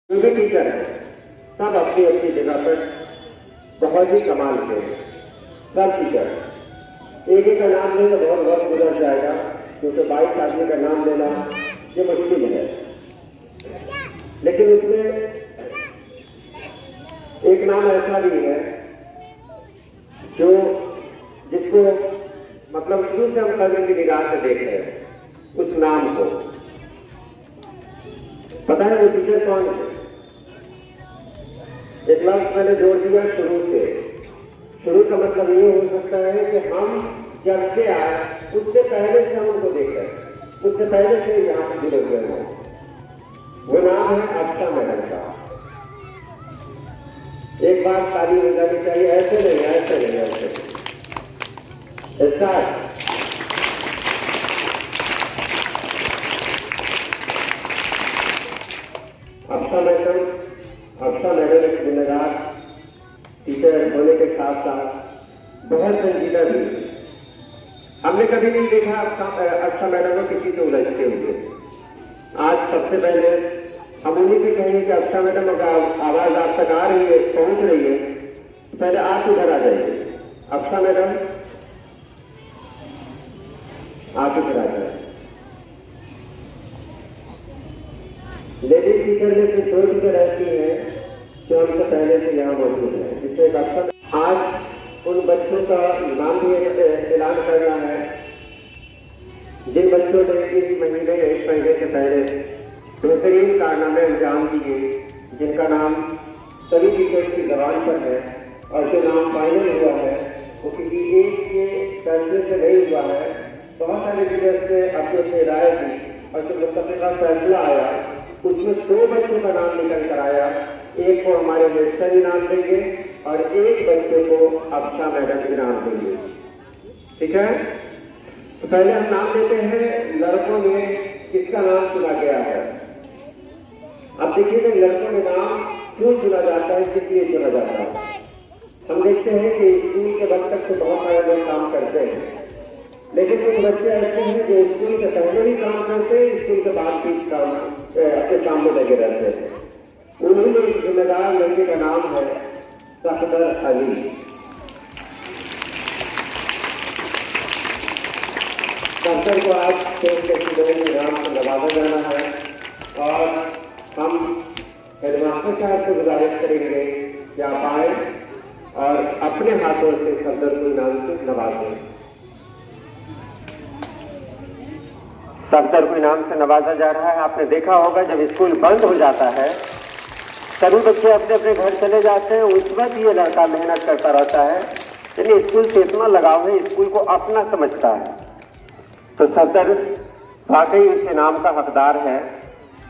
जो भी टीचर है सब अपनी अपनी जगह पर बहुत ही कमाल के हैं। सब टीचर एक एक का नाम लेना बहुत बहुत गुजर जाएगा, क्योंकि 22 आदमी का नाम लेना ये मुश्किल है। लेकिन उसमें एक नाम ऐसा भी है जो जिसको मतलब शुरू से हम कदर की निगाह से देख रहे हैं उस नाम को। पता है वो टीचर कौन है? एक लफ्ज मैंने जोड़ दिया शुरू से। शुरू का मतलब ये हो सकता है कि हम जब से आए उससे पहले से हम उनको देख रहे हैं, उससे पहले से यहाँ से जुड़े हुए हैं। वो नाम है अक्षा मैडम का। एक बात ताली हो जानी चाहिए, ऐसे नहीं ऐसे नहीं ऐसे स्टार्ट। अक्षा मैडम एक जिम्मेदार टीचर होने के साथ साथ बहुत संजीदा भी। हमने कभी नहीं देखा अक्षा मैडम को किसी से उलझते हुए। आज सबसे पहले हम उन्हीं से कहेंगे कि अक्षा मैडम अगर आवाज आप तक आ रही है, पहुंच रही है, पहले आप इधर आ जाइए। अक्षा मैडम आप इधर आ जाए। लेडीज टीचर में से दो टीचर ऐसी हैं जो हमसे पहले से यहाँ मौजूद है, जिससे एक अक्सर आज उन बच्चों का नाम भी ऐलान करना है जिन बच्चों ने इस महीने एक महीने से पहले बेहतरीन कारनामे अंजाम दिए, जिनका नाम सभी टीचर्स की जबान पर है और जो नाम फाइनल हुआ है वो किसी एक के फैसले से नहीं हुआ है। बहुत सारे टीचर्स ने अपने राय दी और जो मुस्तफिका फैसला आया उसमें 2 बच्चों का नाम निकल कर आया। एक को हमारे मिनिस्टर इनाम देंगे और एक बच्चे को अक्षा मैडम इनाम देंगे। ठीक है, तो पहले हम नाम देते हैं लड़कों में किसका नाम चुना गया है। अब देखिए लड़कों में नाम क्यों चुना जाता है, किस लिए चुना जाता है। हम देखते हैं कि स्कूल के वक्त तक तो बहुत सारे लोग काम करते हैं, लेकिन कुछ बच्चे ऐसे हैं जो स्कूल से पहले भी काम करते हैं, स्कूल के बाद भी काम अपने काम में लगे रहते हैं। उन्हीं में एक जिम्मेदार लड़के का नाम है सफदर अली। सफदर को आज स्टेट के स्टूडेंट इनाम से नवाजा जाना है और हम हेडमास्टर साहब को गुजारिश करेंगे कि आप आए और अपने हाथों से सफदर को इनाम से नवाजें। सफदर को इनाम से नवाजा जा रहा है। आपने देखा होगा जब स्कूल बंद हो जाता है सभी बच्चे अपने अपने घर चले जाते हैं, उस वक्त ये लड़का मेहनत करता रहता है, यानी स्कूल से इतना लगाव है, स्कूल को अपना समझता है। तो सफदर वाकई इस इनाम का हकदार है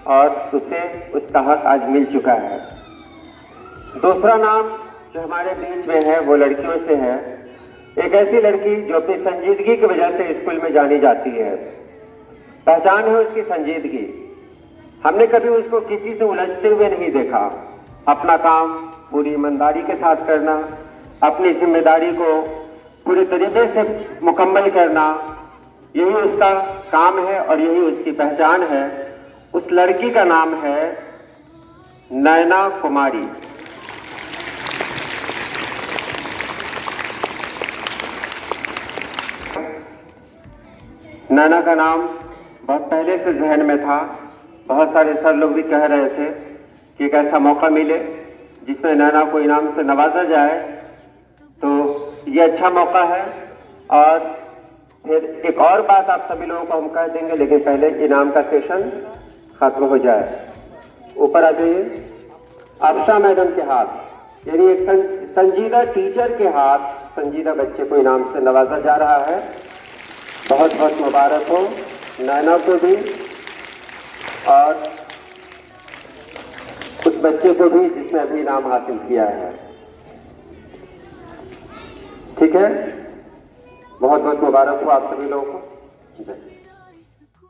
और उसे उसका हक आज मिल चुका है। दूसरा नाम जो हमारे बीच में है वो लड़कियों से है। एक ऐसी लड़की जो अपनी संजीदगी की वजह से स्कूल में जानी जाती है। पहचान है उसकी संजीदगी। हमने कभी उसको किसी से उलझते हुए नहीं देखा। अपना काम पूरी ईमानदारी के साथ करना, अपनी जिम्मेदारी को पूरे तरीके से मुकम्मल करना, यही उसका काम है और यही उसकी पहचान है। उस लड़की का नाम है नैना कुमारी। नैना का नाम बहुत पहले से जहन में था। बहुत सारे सर लोग भी कह रहे थे कि एक ऐसा मौका मिले जिसमें नैना को इनाम से नवाजा जाए, तो ये अच्छा मौका है। और फिर एक और बात आप सभी लोगों को हम कह देंगे, लेकिन पहले इनाम का सेशन खत्म हो जाए। ऊपर आ जाइए। अक्षा मैडम के हाथ, यानी एक संजीदा टीचर के हाथ संजीदा बच्चे को इनाम से नवाजा जा रहा है। बहुत बहुत मुबारक हो नैना को भी और उस बच्चे को भी जिसने अभी इनाम हासिल किया है। ठीक है, बहुत बहुत मुबारक हो आप सभी लोगों को।